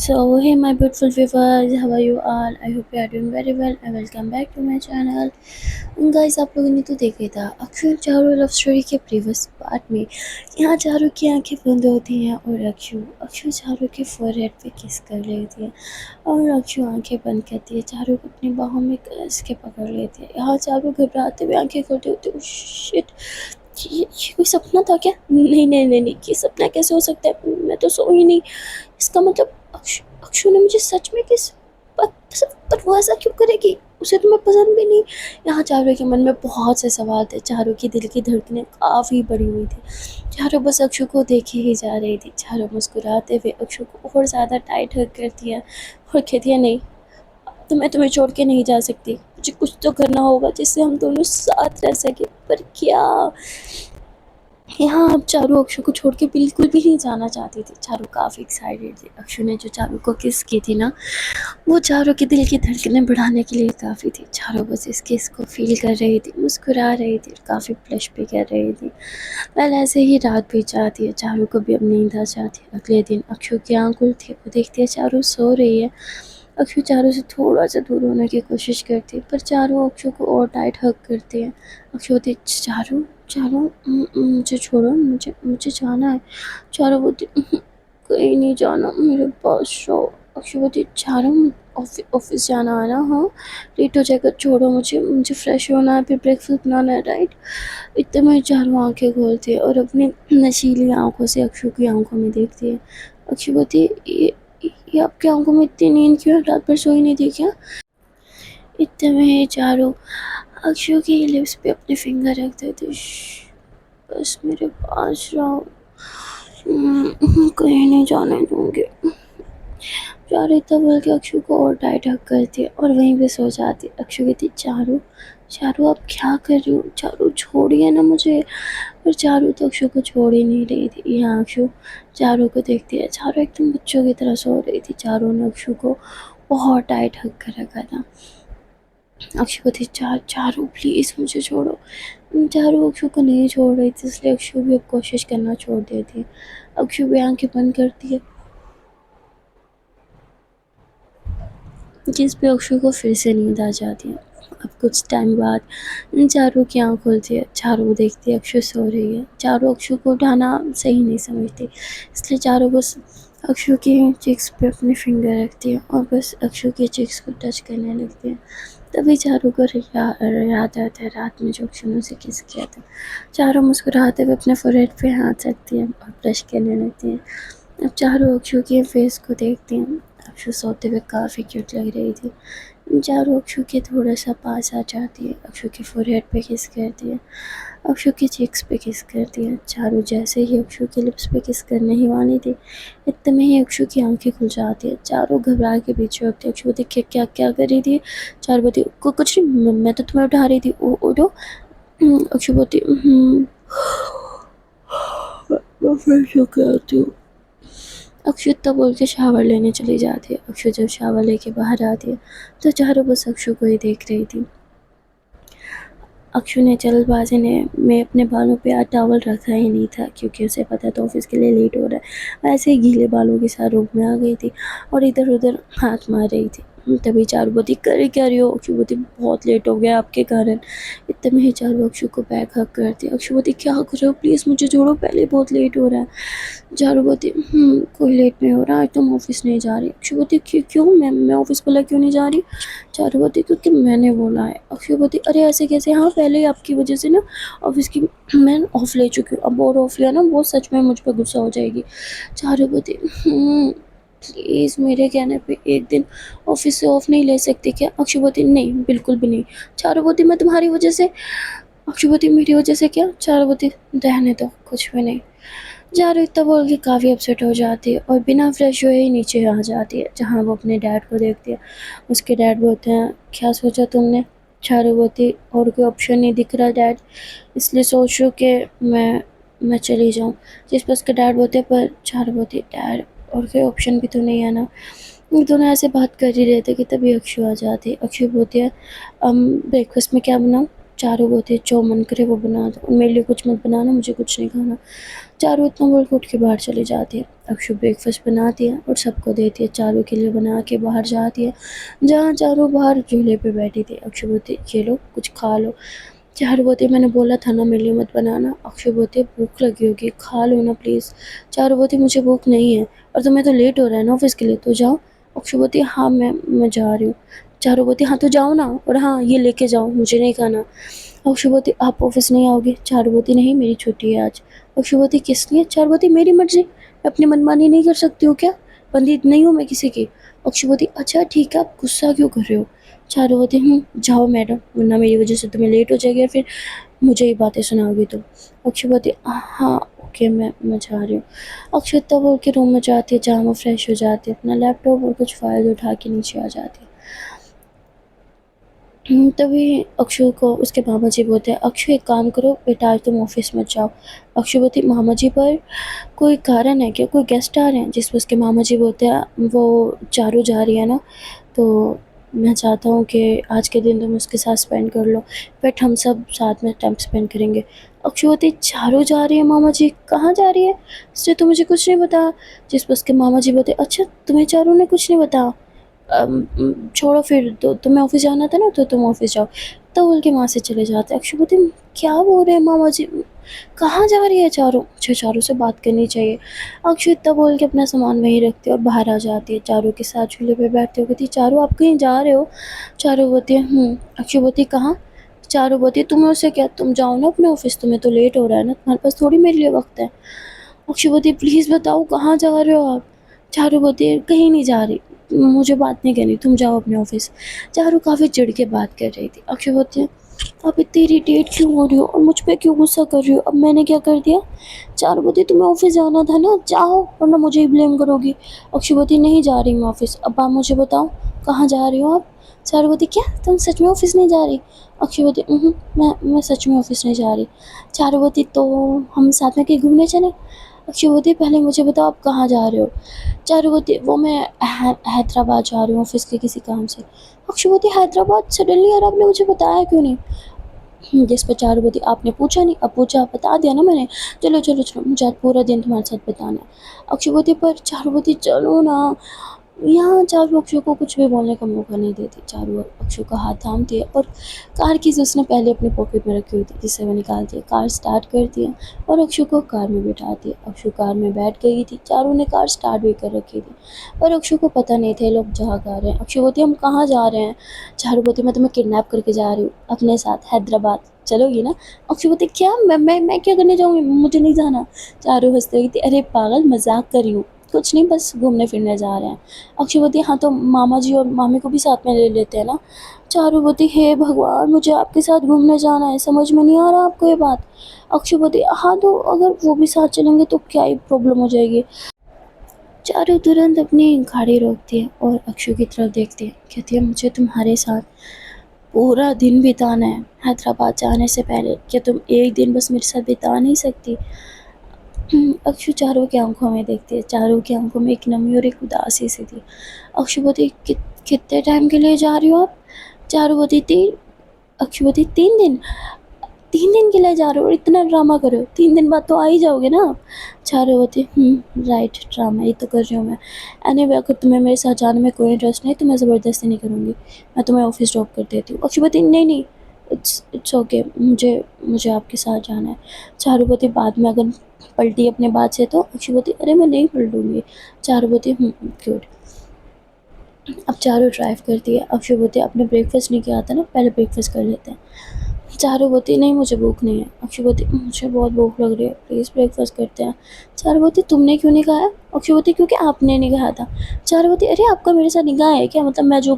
So, hey, my beautiful viewers, how are you all? I hope you are doing very well. And welcome back to my channel. Guys आप लोगों ने तो देखा ही था Akshu Charu love story के previous part में। यहाँ चारू की आंखें बंद होती हैं और अक्षु अक्षु चारू के फोरहेड पे किस कर लेती है और अक्षु आंखें बंद करती है, चारू को अपनी बाहों में कस के पकड़ लेती है। यहाँ चारू घबराते हुए आंखें खोलते होते शिट, ये कोई सपना था क्या? नहीं नहीं नहीं नहीं, ये सपना कैसे हो सकता है? मैं तो सो ही नहीं। इसका मतलब अक्षु ने मुझे सच में किस पर वो ऐसा क्यों करेगी? उसे तो मैं पसंद भी नहीं। यहाँ चारों के मन में बहुत से सवाल थे। चारों की दिल की धड़कनें काफ़ी बढ़ी हुई थी। चारों बस अक्षु को देखे ही जा रही थी। चारों मुस्कुराते हुए अक्षु को और ज़्यादा टाइट हग करती है और कहती है, नहीं तो मैं तुम्हें छोड़ के नहीं जा सकती, मुझे कुछ तो करना होगा जिससे हम दोनों साथ रह सके। पर क्या? यहाँ अब चारू अक्षु को छोड़ के बिल्कुल भी नहीं जाना चाहती थी। चारू काफ़ी एक्साइटेड थी। अक्षु ने जो चारू को किस की थी ना, वो चारू के दिल की धड़कनें बढ़ाने के लिए काफ़ी थी। चारू बस इस किस को फील कर रही थी, मुस्कुरा रही थी, काफ़ी ब्लश भी कर रही थी। वेल ऐसे ही रात बीत जाती है। चारू को भी अब नींद आ जाती है। अगले दिन अक्षु की आँख खुलती है, वो देखती है चारू सो रही है। अक्षु चारू से थोड़ा सा दूर होने की कोशिश करती है, पर चारू अक्षु को और टाइट हग करती है। अक्षु बोलती, चारू चारू मुझे छोड़ो, मुझे मुझे जाना है। चारू बोलती, कहीं नहीं जाना, मेरे पास रहो। अक्षु बोलती, चारू ऑफिस जाना है ना? हाँ लेट हो जाएगा, छोड़ो मुझे, मुझे फ्रेश होना है, फिर ब्रेकफास्ट बनाना है, राइट? इतने में चारू आंखें खोलती है और अपनी नशीली आंखों से अक्षु की आंखों में देखती है। अक्षु बोलती, ये आपकी आंखों में इतनी नींद क्यों है? रात भर सोई नहीं थी क्या? इतने में चारू अक्षु की लिप्स पे अपने फिंगर रख देते। बस मेरे पास रहो, कहीं नहीं जाने दूंगी। चारू इतना बोल के अक्षु को और टाइट हक करती है और वहीं पे सो जाती है। अक्षु कहती, चारू चारू आप क्या कर रही हो? चारू छोड़िए ना मुझे। पर चारू तो अक्षु को छोड़ ही नहीं रही थी। यहाँ अक्षु चारू को देखती है। चारू एकदम बच्चों की तरह सो रही थी। चारू ने अक्षु को बहुत टाइट हक कर रखा था। अक्षु को थी, चारू प्लीज़ मुझे छोड़ो। चारू अक्षु को नहीं छोड़ रही थी, इसलिए अक्षु भी अब कोशिश करना छोड़ देती है। अक्षु भी आंखें बंद करती है, जिस पे अक्षु को फिर से नींद आ जाती है। अब कुछ टाइम बाद चारू की आँख खुलती है। चारू देखती है अक्षु सो रही है। चारू अक्षु को उठाना सही नहीं समझती, इसलिए चारू बस अक्षु की चिक्स पे अपने फिंगर रखती है और बस अक्षु की चिक्स को टच करने लगती है। तभी चारू को याद आता है रात में जो अक्षु ने उसे किस किया था। चारू मुस्कुराते हुए अपने फोरहेड पे हाथ रखती है और ब्रश करने लगती है। अब चारू अक्षु के फेस को देखती हैं। अक्षु सोते हुए काफ़ी क्यूट लग रही थी। चारू अक्षु के थोड़ा सा पास आ जाती है, अक्षु के फोरहेड पे किस करती है, अक्षु के चिक्स पे किस करती है। चारू जैसे ही अक्षु के लिप्स पे किस करने ही वाली थी, इतने में ही अक्षु की आंखें खुल जाती है। चारू घबरा के पीछे होती है। अक्षु बोलती, क्या क्या क्या कर रही थी? चारू बोलती, कुछ नहीं, मैं तो तुम्हें उठा रही थी, उठो। अक्षु बोलती, मैं फ्रेश होकर आती हूँ। अक्षु इतना बोल के शावर लेने चली जाती है। अक्षु जब शावर लेके बाहर आती है तो चारों बस अक्षु को ही देख रही थी। अक्षु ने जल्दबाजी में अपने बालों पे आज टॉवल रखा ही नहीं था, क्योंकि उसे पता था ऑफिस के लिए लेट हो रहा है। वैसे ही गीले बालों के साथ रूम में आ गई थी और इधर उधर हाथ मार रही थी। तभी चारू बोती, करे क्या रही हो? अक्षु बोती, बहुत लेट हो गया आपके कारण। इतने में ही चारू अक्षु को बैक हक करती है। अक्षु बोती, क्या कर रहे हो? प्लीज़ मुझे छोड़ो, पहले बहुत लेट हो रहा है। चारू बोती, कोई लेट नहीं हो रहा, आज तुम ऑफिस नहीं जा रही। अक्षु बोती, क्यों? मैं ऑफिस बोला क्यों नहीं जा रही? चारू बोती, क्योंकि मैंने बोला है। अक्षु बोती, अरे ऐसे कैसे? हाँ पहले ही आपकी वजह से ना ऑफिस की मैं ऑफ ले चुकी हूँ, अब और ऑफ लिया ना वो सच में मुझ पर गुस्सा हो जाएगी। चारू बोती, प्लीज़ मेरे कहने पे एक दिन ऑफिस से ऑफ नहीं ले सकती क्या? अक्षु बोती, नहीं बिल्कुल भी नहीं। चारू बोती, मैं तुम्हारी वजह से? अक्षु बोती, मेरी वजह से क्या? चारू बोती, रहने दो, कुछ भी नहीं। चारू इतना बोल के काफ़ी अपसेट हो जाती है और बिना फ्रेश हुए ही नीचे आ जाती है, जहाँ वो अपने डैड को देखती है। उसके डैड बोलते हैं, क्या सोचा तुमने? चारू बोती, और कोई ऑप्शन नहीं दिख रहा डैड, इसलिए सोच रही हूँ कि मैं चली जाऊँ। जिस पर उसके डैड बोलते, पर चारू बोती, डैड और कोई ऑप्शन भी तो नहीं है ना। ये दोनों ऐसे बात कर ही रहे थे कि तभी अक्षु आ जाती है। अक्षु बोलती है, ब्रेकफास्ट में क्या बनाऊँ? चारू बोलती है जो मन करे वो बना दो, मेरे लिए कुछ मत बनाना, मुझे कुछ नहीं खाना। चारू इतना बोल के उठ के बाहर चली जाती है। अक्षु ब्रेकफास्ट बनाती है और सबको देती है, चारू के लिए बना के बाहर जाती है। जहाँ चारू बाहर झूले पे बैठी थी, अक्षु बोलती है ये लो कुछ खा लो। चारू बोलती है मैंने बोला था ना मेरे लिए मत बनाना। अक्षु बोलती है भूख लगी होगी खा लो ना प्लीज़। चारू बोलती है मुझे भूख नहीं है और तुम्हें तो लेट हो रहा है ना ऑफिस के लिए, तो जाओ। अक्षु बोलती है हाँ मैं जा रही हूँ। चारू बोलती है हाँ तो जाओ ना, और हाँ ये लेके जाओ, मुझे नहीं खाना। अक्षु बोलती आप ऑफिस नहीं आओगे? चारू बोलती नहीं मेरी छुट्टी है आज। अक्षु बोलती किस लिए? चारू बोलती मेरी मर्जी, मैं अपनी मनमानी नहीं कर सकती हूँ क्या? बंदी नहीं हूँ मैं किसी की। अक्षु बोलती अच्छा ठीक है, आप गुस्सा क्यों कर रहे हो? चारू बोलती जाओ मैडम, वरना मेरी वजह से तुम्हें लेट हो जाएगी और फिर मुझे ही बातें सुनाओगी तुम। अक्षु बोलती हाँ ओके मैं जा रही हूँ। अक्षु इतना बोल के रूम में जाती है जहाँ वो फ्रेश हो जाती है, अपना लैपटॉप और कुछ फाइल उठा के नीचे आ जाती है। तभी अक्षु को उसके मामा जी बोलते हैं अक्षु एक काम करो बेटा आज तुम ऑफिस मत जाओ। अक्षु बोलती मामा जी पर कोई कारण है क्या, कोई गेस्ट आ रहे हैं? जिस पर उसके मामा जी बोलते हैं वो चारू जा रही है ना, तो मैं चाहता हूँ कि आज के दिन तुम उसके साथ स्पेंड कर लो, बट हम सब साथ में टाइम स्पेंड करेंगे। अक्षु बोलती चारू जा रही है मामा जी, कहाँ जा रही है? इसने तो मुझे कुछ नहीं बताया। जिस पर उसके मामा जी बोलते अच्छा तुम्हें चारू ने कुछ नहीं बताया? छोड़ो फिर, तो तुम्हें ऑफिस जाना था ना तो तुम ऑफिस जाओ। तब बोल के वहाँ से चले जाते हैं। अक्षु बोलती क्या बोल रहे हैं मामा जी, कहाँ जा रही है चारू? मुझे चारू से बात करनी चाहिए। अक्षु इतना बोल के अपना सामान वहीं रखती है और बाहर आ जाती है। चारू के साथ झूले पे बैठते हुए कहती चारू आप कहीं जा रहे हो? चारू बोलती है अक्षु बोलती कहाँ? चारू बोलती तुम्हें उससे क्या, तुम जाओ ना अपने ऑफिस, तुम्हें तो लेट हो रहा है ना, तुम्हारे पास थोड़ी मेरे लिए वक्त है। अक्षु बोलती प्लीज़ बताओ कहाँ जा रहे हो आप? चारू बोलती है कहीं नहीं जा रही, मुझे बात नहीं करनी, तुम जाओ अपने ऑफिस। चारू काफ़ी चिढ़ के बात कर रही थी। अक्षु बोलती है आप इतनी इरिटेट क्यों हो रही हो और मुझ पे क्यों गुस्सा कर रही हो, अब मैंने क्या कर दिया? चारू बोलती तुम्हें ऑफिस जाना था ना, जाओ वरना मुझे ही ब्लेम करोगी। अक्षु बोलती नहीं जा रही मैं ऑफिस, अब आप मुझे बताओ कहाँ जा रही हो आप? चारू बोलती क्या तुम सच में ऑफिस नहीं जा रही? अक्षु बोलती मैं सच में ऑफिस नहीं जा रही। चारू बोलती तो हम साथ में कहीं घूमने चलें? अक्षु बोलती पहले मुझे बताओ आप कहाँ जा रहे हो? चारू बोलती वो मैं हैदराबाद जा रही हूँ ऑफिस के किसी काम से। अक्षु बोलती हैदराबाद सडनली, यार आपने मुझे बताया क्यों नहीं? जिस पर चारू बोलती आपने पूछा नहीं, अब पूछा बता दिया ना मैंने, चलो चलो चलो मुझे आज पूरा दिन तुम्हारे साथ बिताना है। अक्षु बोलती पर चारू बोलती चलो ना। यहाँ चारू अक्षु को कुछ भी बोलने का मौका नहीं देती। चारू अक्षु का हाथ थामती है और कार की उसने पहले अपने पॉकेट में रखी हुई थी जिससे वो निकालती है, कार स्टार्ट करती है और अक्षु को कार में बिठाती है। अक्षु कार में बैठ गई थी, चारू ने कार स्टार्ट भी कर रखी थी पर अक्षु को पता नहीं था ये लोग जा कर रहे हैं। अक्षु बोलती हम कहाँ जा रहे हैं? चारू बोलती मैं तुम्हें किडनैप करके जा रही हूँ अपने साथ हैदराबाद, चलोगी ना? अक्षु बोलती क्या मैं क्या करने जाऊँगी, मुझे नहीं जाना। चारू हंसते हुए थी अरे पागल मजाक कर रही हूँ, कुछ नहीं बस घूमने फिरने जा रहे हैं। अक्षु बोलती हाँ तो मामा जी और मामी को भी साथ में ले लेते हैं ना। चारू बोलती हे भगवान मुझे आपके साथ घूमने जाना है, समझ में नहीं आ रहा आपको ये बात? अक्षु बोलती हाँ तो अगर वो भी साथ चलेंगे तो क्या ही प्रॉब्लम हो जाएगी। चारू तुरंत अपनी गाड़ी रोकती है और अक्षु की तरफ देखती है, कहती है मुझे तुम्हारे साथ पूरा दिन बिताना है हैदराबाद जाने से पहले, क्या तुम एक दिन बस मेरे साथ बिता नहीं सकती? अक्षु चारों की आंखों में देखती है, चारों की आंखों में एक नमी और एक उदासी सी थी। अक्षु बोलती कितने टाइम के लिए जा रही हो आप? चारू बोलती 3। अक्षु बोलती 3 दिन? 3 दिन के लिए जा रहे हो और इतना ड्रामा कर रहे हो, 3 दिन बाद तो आ ही जाओगे ना आप? चारू बोलती राइट ड्रामा ही तो कर रही हूँ मैं। एनीवे अगर तुम्हें मेरे साथ जाने में कोई इंटरेस्ट नहीं तो मैं ज़बरदस्ती नहीं करूँगी, मैं तुम्हें ऑफिस ड्रॉप कर देती हूँ। अक्षु बोलती नहीं नहीं इट्स ओके, मुझे मुझे आपके साथ जाना है। चारू बोलती बाद में अगर पलटी अपने बात से तो? अक्षु बोलती अरे मैं नहीं पलटूंगी। चारू बोलती गुड। अब चारू ड्राइव करती है। अक्षु बोलती अपने ब्रेकफास्ट नहीं किया था ना, पहले ब्रेकफास्ट कर लेते हैं। चारू बोलती नहीं मुझे भूख नहीं है। अक्षु बोलती मुझे बहुत भूख लग रही है, प्लीज़ ब्रेकफास्ट करते हैं। चारू बोलती तुमने क्यों नहीं खाया? अक्षु बोलती क्योंकि आपने नहीं खाया था। चारू बोलती अरे आपका मेरे साथ निगाह है क्या, मतलब मैं जो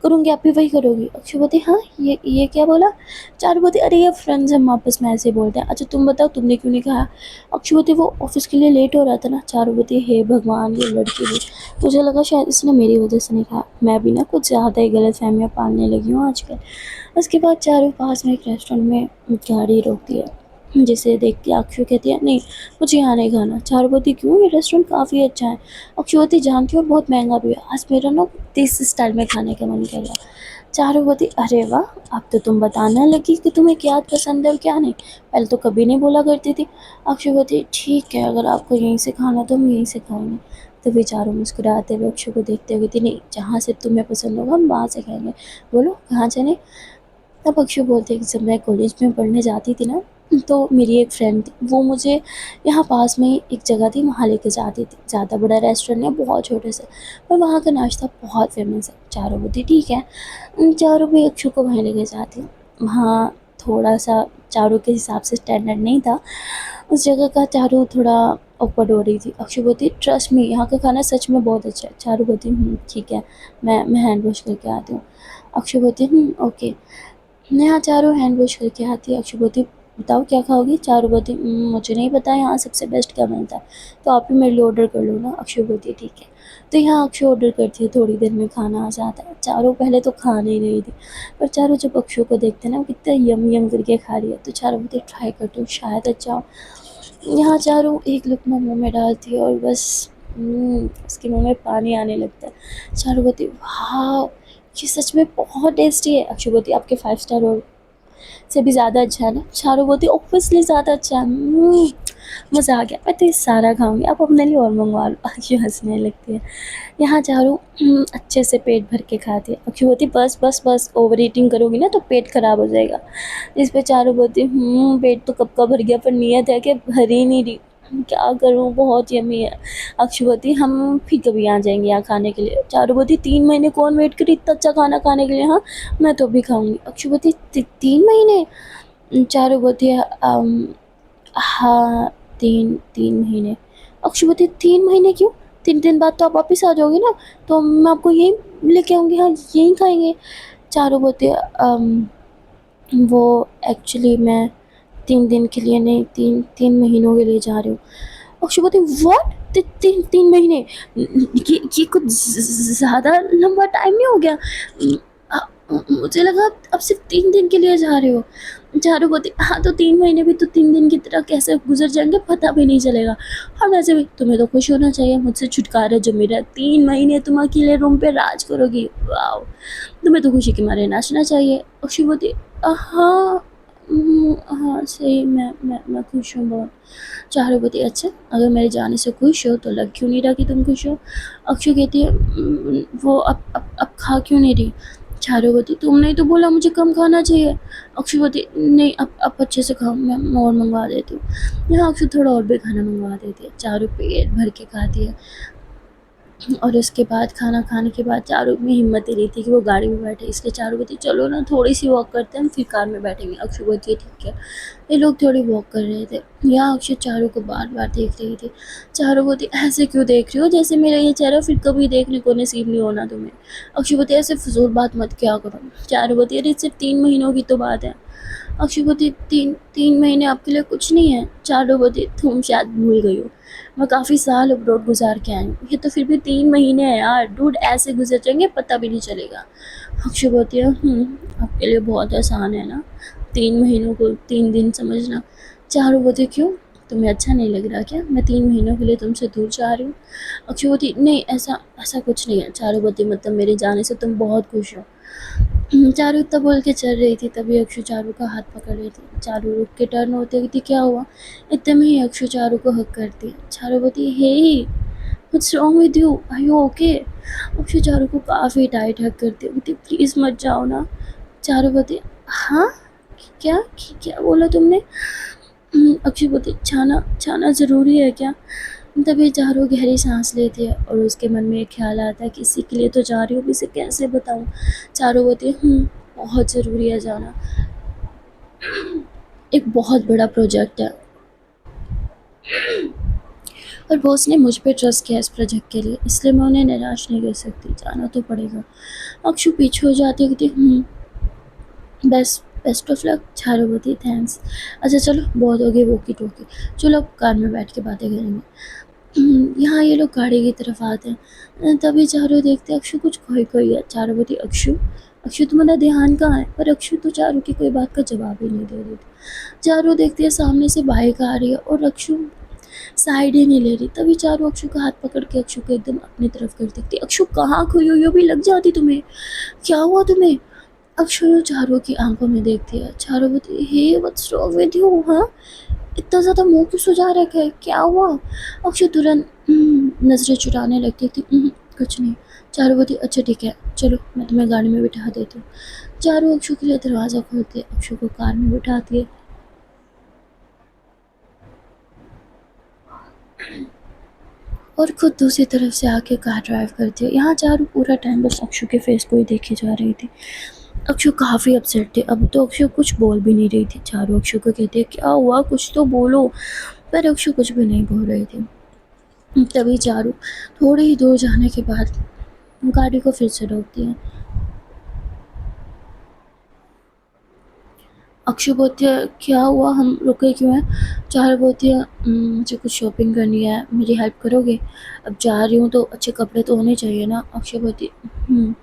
करूँगी आप भी वही करोगी? अक्षु बोलती हाँ ये क्या बोला? चारू बोलती अरे ये फ्रेंड्स हम आपस में ऐसे बोलते हैं। अच्छा तुम बताओ तुमने क्यों नहीं खाया? अक्षु बोलती वो ऑफिस के लिए लेट हो रहा था ना। चारू बोलती हे भगवान ये लड़की भी, मुझे लगा शायद इसने मेरी वजह से नहीं खाया, मैं भी ना कुछ ज़्यादा ही गलत फहमियाँ पालने लगी हूँ आजकल। उसके बाद चारू पास में एक रेस्टोरेंट में गाड़ी रोकती है, जिसे देख के अक्षु कहती है नहीं मुझे यहाँ नहीं खाना। चारू बोलती क्यों, ये रेस्टोरेंट काफ़ी अच्छा है। अक्षु बोलती जानती हो और बहुत महंगा भी है, आज मेरा ना देसी स्टाइल में खाने का मन कर रहा है। चारू बोलती अरे वाह, अब तो तुम बताने लगी कि तुम्हें क्या पसंद है और क्या नहीं, पहले तो कभी नहीं बोला करती थी। अक्षु बोलती ठीक है, अगर आपको यहीं से खाना तो हम यहीं से खाएंगे। तो बेचारू मुस्कुराते हुए अक्षु को देखते हुए थी, नहीं जहाँ से तुम्हें पसंद होगा हम वहाँ से खाएंगे, बोलो कहाँ चले। तब अक्षु बोलते कि जब मैं कॉलेज में पढ़ने जाती थी ना, तो मेरी एक फ्रेंड थी, वो मुझे यहाँ पास में ही एक जगह थी वहाँ लेके जाती थी। ज़्यादा बड़ा रेस्टोरेंट है, बहुत छोटे से, पर वहाँ का नाश्ता बहुत फेमस है। चारों बोलती ठीक है। चारों भी अक्षु को वहीं लेके जाती। वहाँ थोड़ा सा चारों के हिसाब से स्टैंडर्ड नहीं था उस जगह का। चारों थोड़ा ऑकवर्ड हो रही थी। अक्षु बोलती ट्रस्ट मी, यहाँ का खाना सच में बहुत अच्छा है। चारों बोलती ठीक है, मैं हैंड वॉश करके आती हूँ। अक्षु बोलती ओके। नेहा चारों हैंड वॉश करके आती है। अक्षु बोलती बताओ क्या खाओगी। चारों बोलती मुझे नहीं पता यहाँ सबसे बेस्ट क्या बनता है, तो आप ही मेरे लिए ऑर्डर कर लो ना। अक्षु बोलती ठीक है। तो यहाँ अक्षु ऑर्डर करती है, थोड़ी देर में खाना आ जाता है। चारों पहले तो खा नहीं रही थी, पर चारों जब अक्षु को देखते हैं ना वो कितना यम यम करके खा रही है, तो चारों बोलती ट्राई करती हूँ शायद अच्छा हो। यहाँ चारों एक लुकमा मुँह में डालती है और बस उसके मुँह में पानी आने लगता है। चारों बोलती वाह, ये सच में बहुत टेस्टी है। अक्षु बोलती आपके 5 स्टार और से भी ज़्यादा अच्छा है ना। चारों बोलती ऑब्वियसली ज़्यादा अच्छा है। मज़ा आ गया, मैं तो ये सारा खाऊंगी, आप अपने लिए और मंगवा लो। अक्षु हंसने लगती है। यहाँ चारों अच्छे से पेट भर के खाती है। अक्षु बोलती बस बस बस, ओवर ईटिंग करोगी ना तो पेट खराब हो जाएगा। इस पे चारों बोलती पेट तो कब का भर गया, पर नीयत है कि भर ही नहीं रही, क्या करूँ, बहुत यम्मी है। अक्षु बोलती हम फिर कभी आ जाएंगे यहाँ खाने के लिए। चारों बोलती 3 महीने कौन वेट करे इतना अच्छा खाना खाने के लिए, हाँ मैं तो भी खाऊंगी। अक्षु बोलती 3 महीने। चारों बोलती है हाँ 3 महीने। अक्षु बोलती 3 महीने क्यों, 3 दिन बाद तो आप वापस आ जाओगे ना, तो मैं आपको यहीं लेके आऊँगी, हाँ यहीं खाएंगे। चारों बोलती है वो एक्चुअली मैं 3 दिन के लिए नहीं, 3 महीनों के लिए जा रही हूँ। अक्षु बोलती व्हाट, 3 महीने, ये कुछ ज़्यादा लंबा टाइम नहीं हो गया। मुझे लगा अब सिर्फ 3 दिन के लिए जा रहे हो। चारों बोलती हाँ तो 3 महीने भी तो 3 दिन की तरह कैसे गुजर जाएंगे पता भी नहीं चलेगा। और वैसे भी तुम्हें तो खुश होना चाहिए, मुझसे छुटकारा जो मेरा 3 महीने तुम अकेले रूम पे राज करोगी, वाह, तुम्हें तो खुशी के मारे नाचना चाहिए। अक्षु बोलती हाँ हाँ सही, मैं खुश हूँ बहुत। चारों बोलती अच्छा, अगर मेरे जाने से खुश हो तो लग क्यों नहीं रहा कि तुम खुश हो। अक्षु कहती है वो अब खा क्यों नहीं रही। चारों बोलती तुमने ही तो बोला मुझे कम खाना चाहिए। अक्षु बोलती नहीं अब अच्छे से खाओ, मैं और मंगवा देती हूँ। यहाँ अक्षु थोड़ा और भी खाना मंगवा देती है। चारों पेट भर के खाती है। और उसके बाद खाना खाने के बाद चारों में हिम्मत ही नहीं थी कि वो गाड़ी में बैठे, इसलिए चारों बोलती चलो ना थोड़ी सी वॉक करते हैं, हम फिर कार में बैठेंगे। अक्षु बोलती है ठीक है। ये लोग थोड़ी वॉक कर रहे थे। यहाँ अक्षु चारों को बार बार देख रही थी। चारों बोलती ऐसे क्यों देख रही हो, जैसे मेरा ये चेहरा फिर कभी देखने को नसीब नहीं होना तुम्हें। अक्षु बोलती ऐसे फजूल बात मत क्या करो। चारों बोलती अरे सिर्फ 3 महीनों की तो बात है। अक्षु बोलती 3 महीने आपके लिए कुछ नहीं है। चारों बोलती तुम शायद भूल गई हो, मैं काफ़ी साल अब्रॉड गुजार के आई हूँ, ये तो फिर भी 3 महीने हैं यार डूड, ऐसे गुजर जाएंगे पता भी नहीं चलेगा। अक्षु बोलती है आपके लिए बहुत आसान है ना 3 महीनों को 3 दिन समझना। चारों बोलती क्यों, तुम्हें अच्छा नहीं लग रहा क्या, मैं 3 महीनों के लिए तुमसे दूर जा रही हूँ। अक्षु बोलती नहीं ऐसा ऐसा कुछ नहीं है। चारों बोलती मतलब मेरे जाने से तुम बहुत खुश हो। चारू तब बोल के चल रही थी, तभी अक्षु चारू का हाथ पकड़ रही थी। चारू रुक के टर्न होते थी, क्या हुआ। इतने में ही अक्षु चारू को हक करती है। चारू बोलती hey what's wrong with you, are you okay. Akshu Charu को काफ़ी टाइट हक करती है, बोलती प्लीज़ मत जाओ ना। चारू बोलती हाँ क्या क्या बोला तुमने। अक्षु बोलती छाना छाना ज़रूरी है क्या। तभी चारों गहरी सांस लेती है और उसके मन में एक ख्याल आता है कि इसी के लिए तो जा रही हूँ, इसे कैसे बताऊँ। चारों बोलती बहुत ज़रूरी है जाना, एक बहुत बड़ा प्रोजेक्ट है और बॉस ने मुझ पे ट्रस्ट किया इस प्रोजेक्ट के लिए, इसलिए मैं उन्हें निराश नहीं कर सकती, जाना तो पड़ेगा। अक्षु पीछे हो जाती है, कहती बेस्ट बेस्ट ऑफ लक। चारों बोलती थैंक्स। अच्छा चलो बहुत हो गई वोकी टोकी, चलो अब कार में बैठ के बातें करेंगे। यहाँ ये लोग गाड़ी की तरफ आते हैं, तभी चारों देखते हैं अक्षु कुछ खोई खोई है। चारों बोलती अक्षु अक्षु तुम्हारा ध्यान कहाँ है, पर अक्षु तो चारों की कोई बात का जवाब ही नहीं दे रही थी। चारों देखती है सामने से बाइक आ रही है और अक्षु साइड ही नहीं ले रही। तभी चारों अक्षु का हाथ पकड़ के अक्षु को एकदम अपनी तरफ कर देखती। अक्षु कहाँ खोई हुई हो, भी लग जाती तुम्हें, क्या हुआ तुम्हें। अक्षु चारों की आंखों में देखती है। चारों बोलती, hey what's wrong with you, हाँ इतना ज़्यादा मुंह क्यों सुजा रखा है, क्या हुआ? अक्षु तुरंत नजरें चुराने लगती थी। कुछ नहीं। चारों बोलती, अच्छा ठीक है चलो मैं तुम्हें गाड़ी में बिठा देती हूँ। चारों अक्षु के लिए दरवाज़ा खोलती है, अक्षु को कार में बिठाती है और खुद दूसरी तरफ से आके कार ड्राइव करती है। यहाँ चारों पूरा टाइम बस अक्षु के फेस को ही देखी जा रही थी। अक्षु काफ़ी अपसेट थी। अब तो अक्षु कुछ बोल भी नहीं रही थी। चारों अक्षु को कहती है, क्या हुआ, कुछ तो बोलो। पर अक्षु कुछ भी नहीं बोल रही थी। तभी चारों थोड़ी ही दूर जाने के बाद गाड़ी को फिर से रोकती है। अक्षु बोलती है, क्या हुआ, हम रुके क्यों हैं? चारों बोलती है, मुझे कुछ शॉपिंग करनी है, मेरी हेल्प करोगे? अब जा रही हूँ तो अच्छे कपड़े तो होने चाहिए ना। अक्षु बोलती है,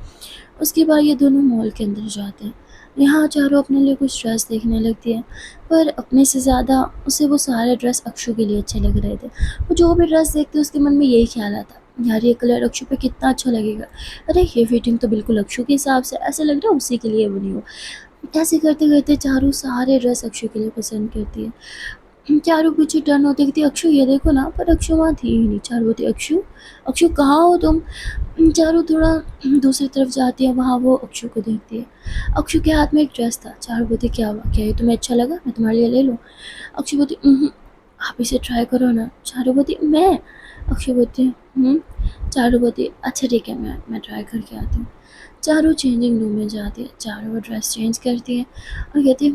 उसके बाद ये दोनों मॉल के अंदर जाते हैं। यहाँ चारों अपने लिए कुछ ड्रेस देखने लगती है, पर अपने से ज़्यादा उसे वो सारे ड्रेस अक्षु के लिए अच्छे लग रहे थे। वो जो भी ड्रेस देखते उसके मन में यही ख्याल आता, यार ये कलर अक्षु पे कितना अच्छा लगेगा, अरे ये फिटिंग तो बिल्कुल अक्षु के हिसाब से, ऐसा लग रहा है उसी के लिए बनी हो। ऐसे करते करते चारों सारे ड्रेस अक्षु के लिए पसंद करती है। चारों पीछे टर्न होती कहती है, अक्षु ये देखो ना, पर अक्षु वहाँ थी ही नहीं। चारों बोलती, अक्षु अक्षु कहाँ हो तुम? चारों थोड़ा दूसरी तरफ जाती है, वहाँ वो अक्षु को देखती है। अक्षु के हाथ में एक ड्रेस था। चारों बोलती, क्या हुआ, क्या ये तुम्हें अच्छा लगा, मैं तुम्हारे लिए ले लूँ? अक्षु बोलती, आप इसे ट्राई करो ना। चारों बोलती, मैं? अक्षु बोलती, चारों बोलती, अच्छा ठीक है मैं ट्राई करके आती हूँ। चारों चेंजिंग रूम में जाती है। चारों वो ड्रेस चेंज करती है और कहती है,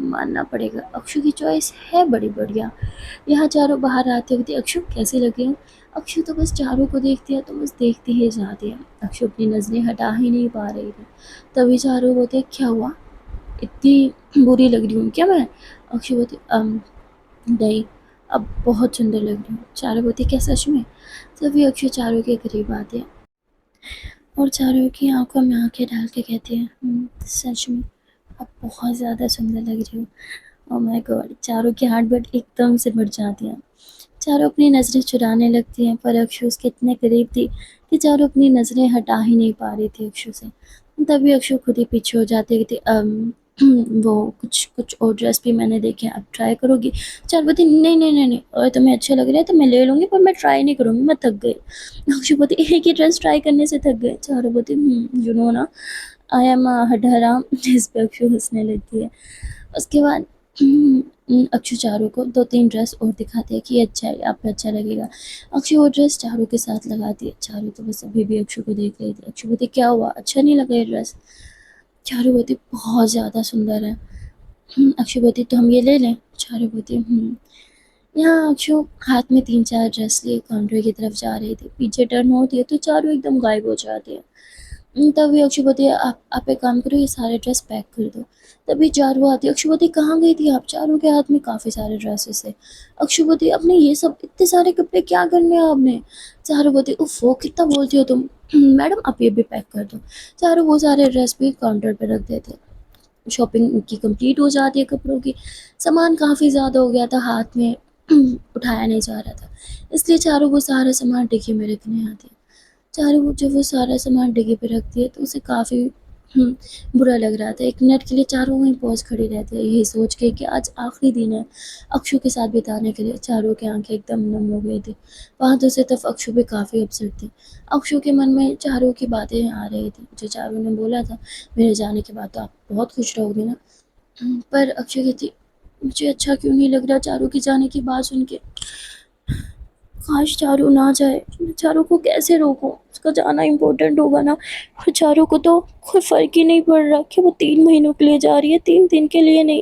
मानना पड़ेगा अक्षु की चॉइस है बड़ी बढ़िया। यहाँ चारों बाहर आते हुए, अक्षु कैसे लगे हूँ? अक्षु तो बस चारों को देखती है, तो बस देखती ही जाती है। अक्षु अपनी नज़रें हटा ही नहीं पा रही थी। तभी चारों बोलते, क्या हुआ, इतनी बुरी लग रही हूँ क्या मैं? अक्षु बोलती, नहीं, अब बहुत सुंदर लग रही हूँ। चारों बोलती, क्या सच में? तभी अक्षु चारों के करीब आती है और चारों की आंखों में आंखें डाल के कहती है, सच में आप बहुत ज़्यादा सुंदर लग रही हो। Oh my God! चारों की हार्ट बीट एकदम से बढ़ जाती है। चारों अपनी नज़रें चुराने लगती हैं, पर अक्षु उसके इतने करीब थी कि चारों अपनी नज़रें हटा ही नहीं पा रही थी अक्षु से। तभी अक्षु खुद ही पीछे हो जाती है, कहती, वो कुछ कुछ और ड्रेस भी मैंने देखे हैं, आप ट्राई करोगी? चारों बोलती, नहीं नहीं नहीं नहीं, और तुम्हें अच्छे लग रहे हैं तो मैं ले लूँगी, पर मैं ट्राई नहीं करूँगी, मैं थक गई। अक्षु बोलती, एक ही ड्रेस ट्राई करने से थक गए? चारों बोलती, यू नो ना, आई एम हडहराम। जिस पे अक्षु हंसने लगती है। उसके बाद अक्षु चारों को 2-3 ड्रेस और दिखाती है कि ये अच्छा है, आप पे अच्छा लगेगा। अक्षु वो ड्रेस चारों के साथ लगाती है। चारों तो बस अभी भी अक्षु को देख रही थी। अक्षु बोलती, क्या हुआ, अच्छा नहीं लगा ये ड्रेस? चारों बोलती, बहुत ज़्यादा सुंदर है। अक्षु बोलती, तो हम ये ले लें? चारों बोलती, यहाँ अक्षु हाथ में 3-4 ड्रेस लिए काउंटर की तरफ जा रही थी। पीछे टर्न होती है तो चारों एकदम गायब हो जाती है। तभी अक्षु बोलती है, आप एक काम करो, ये सारे ड्रेस पैक कर दो। तभी चारों आती है। अक्षु बोलती, कहाँ गई थी आप? चारों के हाथ में काफ़ी सारे ड्रेसेस है। अक्षु बोलती, आपने ये सब इतने सारे कपड़े क्या करने हैं आपने? चारों बोलती, उफ वो कितना बोलती हो तुम। मैडम आप ये भी पैक कर दो। चारों वो सारे ड्रेस भी काउंटर पर रख देते। शॉपिंग उनकी कंप्लीट हो जाती है कपड़ों की। सामान काफ़ी ज़्यादा हो गया था, हाथ में उठाया नहीं जा रहा था, इसलिए चारों वो सारा सामान डिक्की में रखने आती है। चारों वो जब वो सारा सामान डिग्गी पे रखती है तो उसे काफ़ी बुरा लग रहा था। 1 मिनट के लिए चारों वहीं पहुँच खड़ी रहती है, यही सोच के कि आज आखिरी दिन है अक्षु के साथ बिताने के लिए। चारों की आंखें एकदम नम हो गई थी। वहाँ दूसरी तरफ अक्षु भी काफ़ी अपसेट थी। अक्षु के मन में चारों की बातें आ रही थी, जो चारों ने बोला था, मेरे जाने के बाद तो आप बहुत खुश रहोगे ना। पर अक्षु कहती, मुझे अच्छा क्यों नहीं लग रहा चारों के जाने की बात सुन के। काश चारू ना जाए, मैं चारू को कैसे रोकूं? उसका जाना इम्पोर्टेंट होगा ना। और चारू को तो कोई फ़र्क ही नहीं पड़ रहा कि वो 3 महीनों के लिए जा रही है, 3 दिन के लिए नहीं।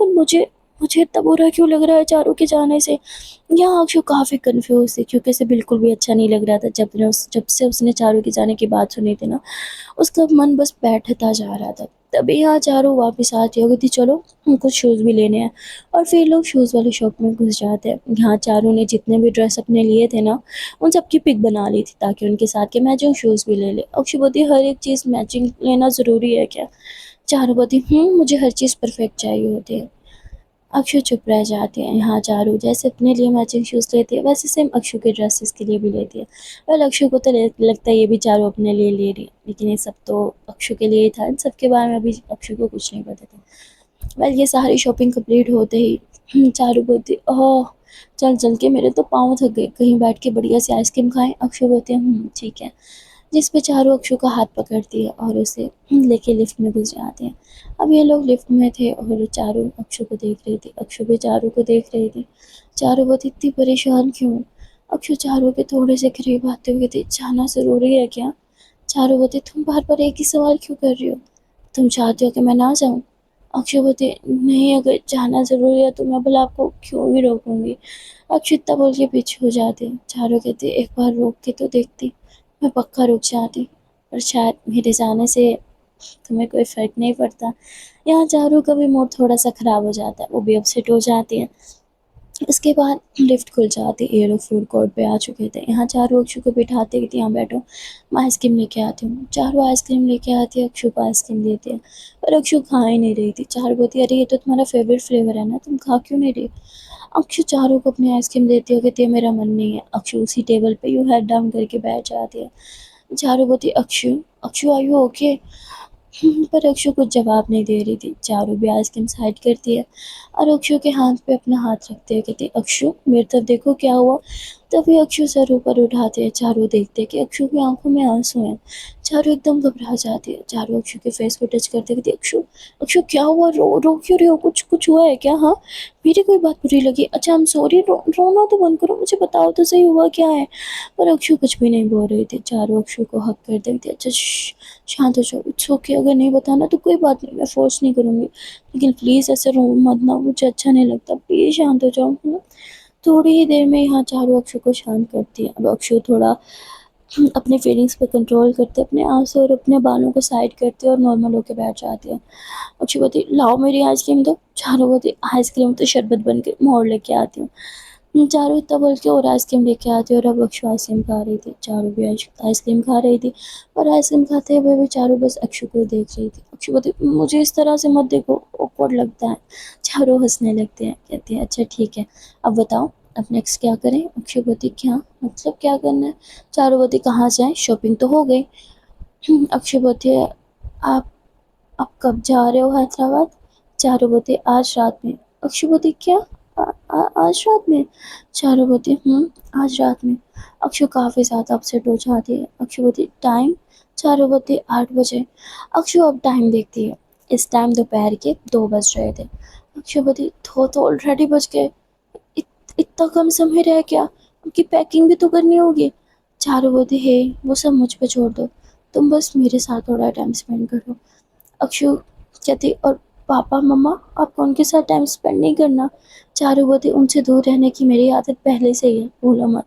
और मुझे मुझे इतना बुरा क्यों लग रहा है चारू के जाने से? यहाँ अक्षु काफ़ी कन्फ्यूज़ थी, क्योंकि उसे बिल्कुल भी अच्छा नहीं लग रहा था। जब से उसने चारू के जाने की बात सुनी थी ना, उसका मन बस बैठता जा रहा था। तभी यहाँ चारों वापस आती हो गई थी, चलो कुछ शूज़ भी लेने हैं। और फिर लोग शूज़ वाली शॉप में घुस जाते हैं। यहाँ चारों ने जितने भी ड्रेस अपने लिए थे ना, उन सब की पिक बना ली थी ताकि उनके साथ के मैचिंग शूज़ भी ले ले। अक्षु बोलती, हर एक चीज़ मैचिंग लेना ज़रूरी है क्या? चारों बोलती, मुझे हर चीज़ परफेक्ट चाहिए होती है। अक्षु चुप रह जाती है। यहाँ चारू जैसे अपने लिए मैचिंग शूज़ लेती है वैसे सेम अक्षु के ड्रेसेस के लिए भी लेती है। वेल अक्षु को तो लगता है ये भी चारू अपने लिए ले रही है, लेकिन ये सब तो अक्षु के लिए ही था। इन सब के बारे में अभी अक्षु को कुछ नहीं पता था। वेल ये सारी शॉपिंग कंप्लीट होते ही चारू बोलती ओह चल चल के मेरे तो पाँव थक गए, कहीं बैठ के बढ़िया सी आइसक्रीम खाएं। अक्षु बोलती है ठीक है। जिस पे चारू अक्षु का हाथ पकड़ती है और उसे लेके लिफ्ट में घुस जाते हैं। अब ये लोग लिफ्ट में थे और चारू अक्षु को देख रही थी, अक्षु भी चारू को देख रही थी। चारू बहुत इतनी परेशान क्यों? अक्षु चारू के थोड़े से करीब आते हुए थी, जाना ज़रूरी है क्या? चारू बोलती तुम बार बार एक ही सवाल क्यों कर रही हो? तुम चाहते हो कि मैं ना जाऊँ? अक्षु बोलती नहीं, अगर जाना ज़रूरी है तो मैं भला आपको क्यों ही रोकूंगी। अक्षु इतना बोल के पीछे हो जाती। चारू कहती एक बार रोक के तो देखती, मैं पक्का रुक जाती, पर शायद मेरे जाने से तुम्हें कोई फ़र्क नहीं पड़ता। यहाँ चारू का भी मूड थोड़ा सा ख़राब हो जाता है, वो भी अपसेट हो जाती है। इसके बाद लिफ्ट खुल जाती, ये लोग फूड कोर्ट पे आ चुके थे। यहाँ चारू अक्षु को बिठाते कि यहाँ बैठो, मैं आइसक्रीम लेके आती हूँ। चारू आइसक्रीम लेके आती है, अक्षु को आइसक्रीम देती है, पर अक्षु खा ही नहीं रही थी। चारू बोलती अरे ये तो तुम्हारा फेवरेट फ्लेवर है ना, तुम खा क्यों नहीं रही? अक्षु चारू को अपनी आइसक्रीम देती है, कहती है मेरा मन नहीं है। अक्षु उसी टेबल पे यूँ हेड डाउन करके बैठ जाती है। चारू बोलती Akshu Akshu are you okay? पर अक्षु कुछ जवाब नहीं दे रही थी। चारू भी आइसक्रीम साइड करती है और अक्षु के हाथ पे अपना हाथ रखते हुए कहती अक्षु मेरी तरफ देखो क्या हुआ। तभी अक्षु सर ऊपर उठाते हैं। चारू देखते कि अक्षु की आंखों में आंसू हैं। चारू एकदम घबरा जाती है। चारू अक्षु के फेस को टच करते कहती अक्षु अक्षु क्या हुआ, रो रो क्यों रही हो? कुछ कुछ हुआ है क्या? हाँ मेरी कोई बात बुरी लगी? अच्छा आई एम सॉरी, रोना तो बंद करो, मुझे बताओ तो सही हुआ क्या है? पर अक्षु कुछ भी नहीं बोल रही थी। चारू अक्षु को हक कर देती अच्छा शांत हो जाओ, इट्स ओके, अगर नहीं बताना तो कोई बात नहीं, मैं फोर्स नहीं करूँगी, लेकिन प्लीज़ ऐसे रो मत ना, मुझे अच्छा नहीं लगता, प्लीज़ शांत हो जाओ, है ना? थोड़ी ही देर में यहाँ चारों अक्षु को शांत करती है। अब अक्षु थोड़ा अपने फीलिंग्स पे कंट्रोल करते, अपने आंसू और अपने बालों को साइड करते और नॉर्मल होकर बैठ जाती है। अक्षु बोलती लाओ मेरी आइसक्रीम दो। चारों बोलती आइसक्रीम तो शरबत बन के मोड़ लेके आती हूँ। चारों इतना बोल के और आइसक्रीम लेके आती और अब अक्षु आइसक्रीम खा रही थी। चारों भी आइसक्रीम खा रही थी और आइसक्रीम खाते हुए भी चारों बस अक्षु को ही देख रही थी। अक्षु बोलती मुझे इस तरह से मत देखो, ऑकवर्ड लगता है। चारों हंसने लगते हैं, कहते हैं अच्छा ठीक है, अब बताओ अब नेक्स्ट क्या करें? अक्षु बोलती क्या मतलब क्या करना है? चारों बोलती कहाँ जाएं, शॉपिंग तो हो गई। अक्षु बोलती है आप आप कब जा रहे हो हैदराबाद? चारुमती आज रात में। अक्षुमती क्या आज रात में? चारुमती आज रात में। अक्षु काफ़ी ज़्यादा अपसेट हो जाती है। अक्षुमती टाइम? चारुमती 8 बजे। अक्षु अब टाइम देखती है, इस टाइम दोपहर के 2 बज रहे थे। अक्षुमती दो तो ऑलरेडी बज गए, इतना कम समय रह गया, उनकी पैकिंग भी तो करनी होगी। चारुमती हे वो सब मुझ पे छोड़ दो, तुम बस मेरे साथ थोड़ा टाइम स्पेंड करो। अक्षु कहती और पापा मम्मा आपको उनके साथ टाइम स्पेंड नहीं करना? चारू बोलती उनसे दूर रहने की मेरी आदत पहले से ही है, भूलो मत।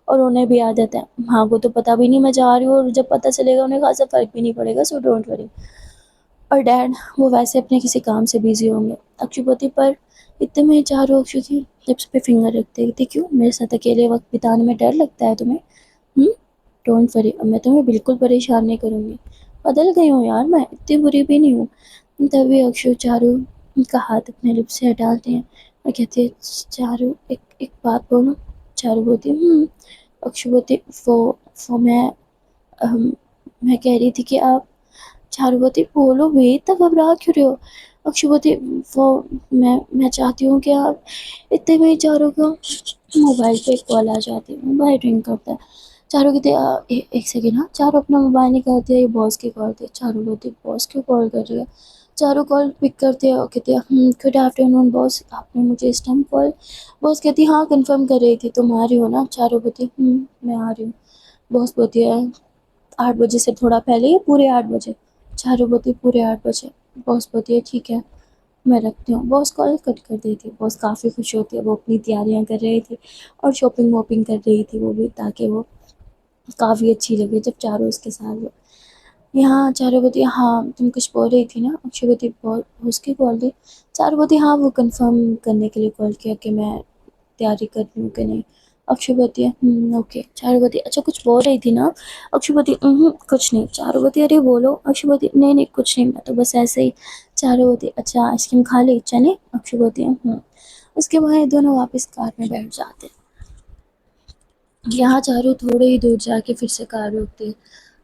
और उन्हें भी आदत है, माँ को तो पता भी नहीं मैं जा रही हूँ, और जब पता चलेगा उन्हें खासा फर्क भी नहीं पड़ेगा, सो डोंट वरी। और डैड वो वैसे अपने किसी काम से बिजी होंगे। अक्षु बोलती पर इतने में चारू अक्षु की लिप्स पे फिंगर रखते कहती क्यों, मेरे साथ अकेले वक्त बिताने में डर लगता है तुम्हें? हम्म डोंट वरी, अब मैं तुम्हें बिल्कुल परेशान नहीं करूँगी। बदल गई हूँ यार, मैं इतनी बुरी भी नहीं हूँ। तभी अक्षु चारू का हाथ अपने लिप्स से हटाते हैं और कहते हैं चारू एक एक बात बोलो। चारू बोलती अक्षु बोलती वो अम, मैं कह रही थी कि आप। चारुमती बोलो बे, इतना घबरा क्यों रहे हो? अक्षुमती वो मैं चाहती हूँ कि आप। इतने में ही चारों को मोबाइल पे एक कॉल आ जाती है, मोबाइल रिंग करता है। चारों कहते एक सेकेंड, हाँ चारों अपना मोबाइल निकालते हैं, ये बॉस की कॉल थी। चारों बोलती बॉस क्यों कॉल कर रही है? चारों कॉल पिक करते हैं और कहते हैं गुड आफ्टरनून बॉस, आपने मुझे इस टाइम कॉल। बॉस कहती हाँ कंफर्म कर रही थी, तुम आ रही हो ना? चारों बोलती मैं आ रही हूँ। बॉस बोलती है 8 बजे से थोड़ा पहले या पूरे 8 बजे? चारू बोलती पूरे 8 बजे। बॉस बोलती है ठीक है, मैं रखती हूँ। बॉस कॉल कट कर दी थी। बॉस काफ़ी खुश होती है, वो अपनी तैयारियाँ कर रही थी और शॉपिंग वॉपिंग कर रही थी वो भी, ताकि वो काफ़ी अच्छी लगे जब चारों उसके साथ हो। यहाँ चारू बोलती हाँ तुम कुछ बोल रही थी ना? अक्षय बोलती बॉस की कॉल थी। चारू बोलती हाँ वो कंफर्म करने के लिए कॉल किया कि मैं तैयारी कर रही हूँ कि नहीं। अक्षुवती ओके। चारुवती अच्छा कुछ बोल रही थी ना? अक्षुवती कुछ नहीं। चारुवती अरे बोलो। अक्षुवती नहीं नहीं कुछ नहीं, मैं तो बस ऐसे ही। चारुवती अच्छा आइसक्रीम खा ली? चले? अक्षुवती उसके बाद ये दोनों वापस कार में बैठ जाते हैं। यहाँ चारू थोड़े ही दूर जाके फिर से कार रोकती है।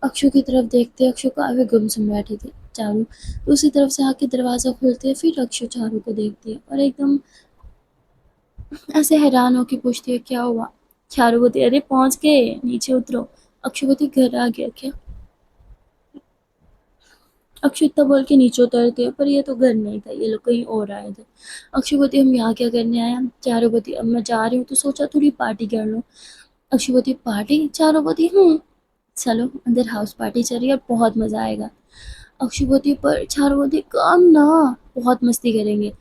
अक्षु की तरफ देखते हैं, अक्षु काफी गुमसुम बैठी थी। चारू दूसरी तरफ से आके दरवाजा खोलती है, फिर अक्षु चारू को देखती है और एकदम ऐसे हैरान होके पूछती है क्या हुआ? चारू बोलती है अरे पहुंच गए, नीचे उतरो। अक्षु बोलती घर आ गया क्या? अक्षु इतना बोल के नीचे उतरते हैं, पर ये तो घर नहीं था, ये लोग कहीं और आए थे। अक्षु बोलती हम यहाँ क्या करने आए हैं? चारू बोलती अब मैं जा रही हूँ तो सोचा थोड़ी पार्टी कर लूँ। अक्षु बोलती पार्टी? चारू बोलती चलो अंदर हाउस पार्टी चल रही है और बहुत मजा आएगा। अक्षु बोलती पर चारू बोलती काम ना, बहुत मस्ती करेंगे।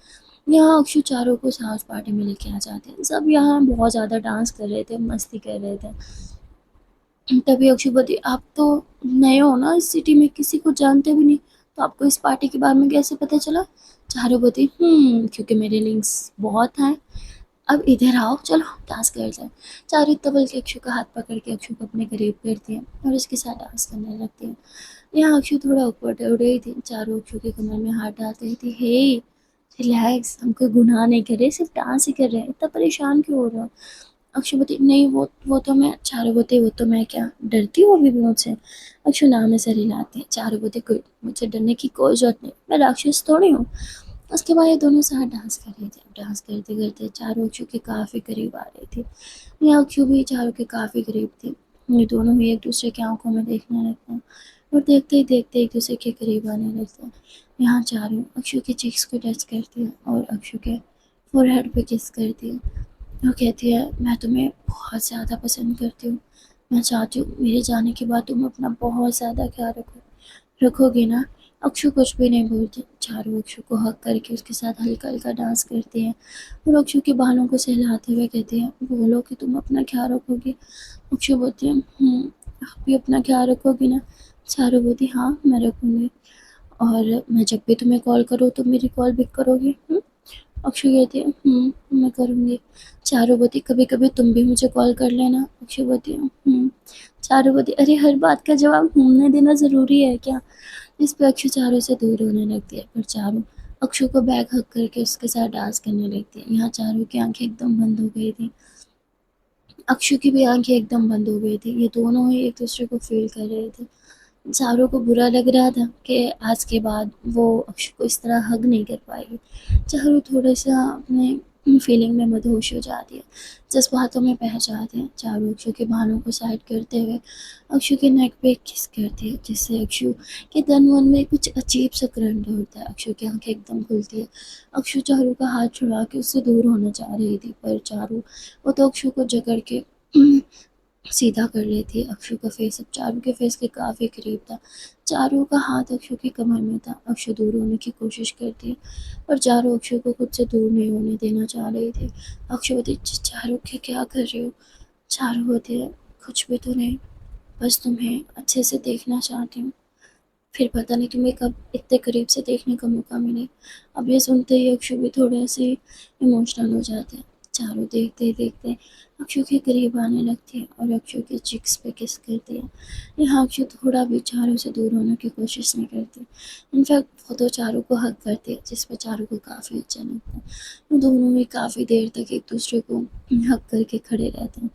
यहाँ अक्षु चारों को हाउस पार्टी में लेके आ जाते हैं। सब यहाँ बहुत ज़्यादा डांस कर रहे थे, मस्ती कर रहे थे। तभी अक्षु बोलती आप तो नए हो ना इस सिटी में, किसी को जानते भी नहीं, तो आपको इस पार्टी के बारे में कैसे पता चला? चारू बोलती क्योंकि मेरे लिंक्स बहुत हैं। अब इधर आओ, चलो डांस कर जाए। चारू इतना बोल के अक्षु का हाथ पकड़ के अक्षु को अपने करीब करती है और उसके साथ डांस करने लगती है। यहाँ अक्षु थोड़ा ऊपर उड़ रही थी। चारू अक्षु के कमर में हाथ डाल रही थी। हे रिलैक्स, हम कोई गुनाह नहीं कर रहे, सिर्फ डांस ही कर रहे हैं, इतना परेशान क्यों हो रहा हो? अक्षु बोलती नहीं वो तो मैं। चारू बोलती वो तो मैं क्या डरती हूँ अभी भी मुझसे? अक्षु नाम में सर हिलाती है। चारू बोलती कोई मुझे डरने की कोई जरूरत नहीं, मैं राक्षस थोड़ी हूँ। उसके बाद ये दोनों साथ डांस कर रहे थे। डांस करते करते चारू अक्षु के काफ़ी करीब आ रही थी। यहाँ अक्षु भी चारू के काफ़ी करीब थी। ये दोनों ही एक दूसरे की आंखों में देखने लगते हैं और देखते ही देखते एक दूसरे के करीब आने लगते हैं। यहाँ चारू अक्षु के चीक्स को टच करती है और अक्षु के फोरहेड पे किस करती है। वो कहती है मैं तुम्हें बहुत ज़्यादा पसंद करती हूँ, मैं चाहती हूँ मेरे जाने के बाद तुम अपना बहुत ज़्यादा ख्याल रखोगे ना? अक्षु कुछ भी नहीं बोलती। चारू अक्षु को हक करके उसके साथ हल्का हल्का डांस करती है और अक्षु के बालों को सहलाते हुए कहती है बोलो कि तुम अपना ख्याल रखोगी। अक्षु बोलती है आप भी अपना ख्याल रखोगी ना? चारू बोलती हाँ मैं रखूँगी। और मैं जब भी तुम्हें कॉल करूँ तो मेरी कॉल पिक करोगी? अक्षु कहती है मैं करूँगी। चारुवती कभी कभी तुम भी मुझे कॉल कर लेना। अक्षु बोलती है चारुवती अरे हर बात का जवाब घूमने देना ज़रूरी है क्या? इस पे अक्षु चारू से दूर होने लगती है, पर चारू अक्षु को बैग हक करके उसके साथ डांस करने लगती है। यहाँ चारू की आंखें एकदम बंद हो गई थी, अक्षु की भी आंखें एकदम बंद हो गई थी। ये दोनों ही एक दूसरे को फील कर रहे थे। चारों को बुरा लग रहा था कि आज के बाद वो अक्षु को इस तरह हग नहीं कर पाएगी। चारों थोड़ा सा अपने फीलिंग में मदहोश हो जाती है, जज्बातों में बह जाते हैं। चारों अक्षु के बालों को साइड करते हुए अक्षु के नेक पे किस करती है, जिससे अक्षु के तन मन में कुछ अजीब सा करंट होता है। अक्षु की आंखें एकदम खुलती है। अक्षु चारू का हाथ छुड़ा के उससे दूर होना चाह रही थी, पर चारू वो तो अक्षु को जकड़ के सीधा कर लेती है। अक्षु का फेस अब चारू के फेस के काफ़ी करीब था। चारू का हाथ अक्षु की कमर में था। अक्षु दूर होने की कोशिश करती है, पर चारू अक्षु को खुद से दूर नहीं होने देना चाह रही थी। अक्षु बोलती चारू के क्या कर रही हो? चारू होती है कुछ भी तो नहीं, बस तुम्हें अच्छे से देखना चाहती हूँ। फिर पता नहीं तुम्हें कब इतने करीब से देखने का मौका मिले। अब ये सुनते ही अक्षु भी थोड़े से इमोशनल हो जाते हैं। चारों देखते ही देखते अक्षु के करीब आने लगती है और अक्षु के चिक्स पे किस करती है। यहाँ अक्षु थोड़ा भी चारों से दूर होने की कोशिश नहीं करती। इनफैक्ट वो तो चारों को हक करती है, जिस पर चारों को काफ़ी अच्छा लगता है। वो दोनों ही काफ़ी देर तक एक दूसरे को हक करके खड़े रहते हैं।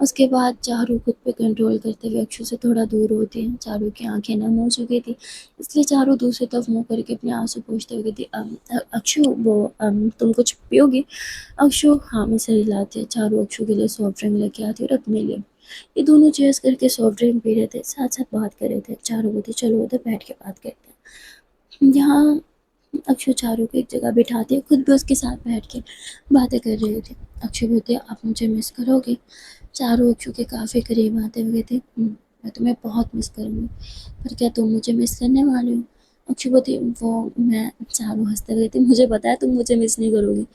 उसके बाद चारू खुद पे कंट्रोल करते हुए अक्षु से थोड़ा दूर होती है। चारू की आंखें नम हो चुकी थी, इसलिए चारू दूसरी तरफ मुंह करके अपने आंसू पोंछते हुए कहती अक्षु वो तुम कुछ पियोगी? अक्षु हाँ में सर हिलाती है। चारू अक्षु के लिए सॉफ्ट ड्रिंक लेके आती है और अपने लिए। ये दोनों चेयर्स करके सॉफ्ट ड्रिंक पी रहे थे, साथ साथ बात कर रहे थे। चारू बोलती चलो उधर बैठ के बात करते हैं। यहाँ अक्षु चारू को एक जगह बिठाती है, खुद भी उसके साथ बैठ के बातें कर रहे थे। अक्षु बोलते आप मुझे मिस करोगे? चारू अक्षु के काफ़ी करीब आते हुए थे। मैं तुम्हें बहुत मिस करूँगी, पर क्या तुम मुझे मिस करने वाले हो? अक्षु बोलती वो मैं। चारू हंसते हुए थी मुझे पता है तुम मुझे मिस नहीं करोगी,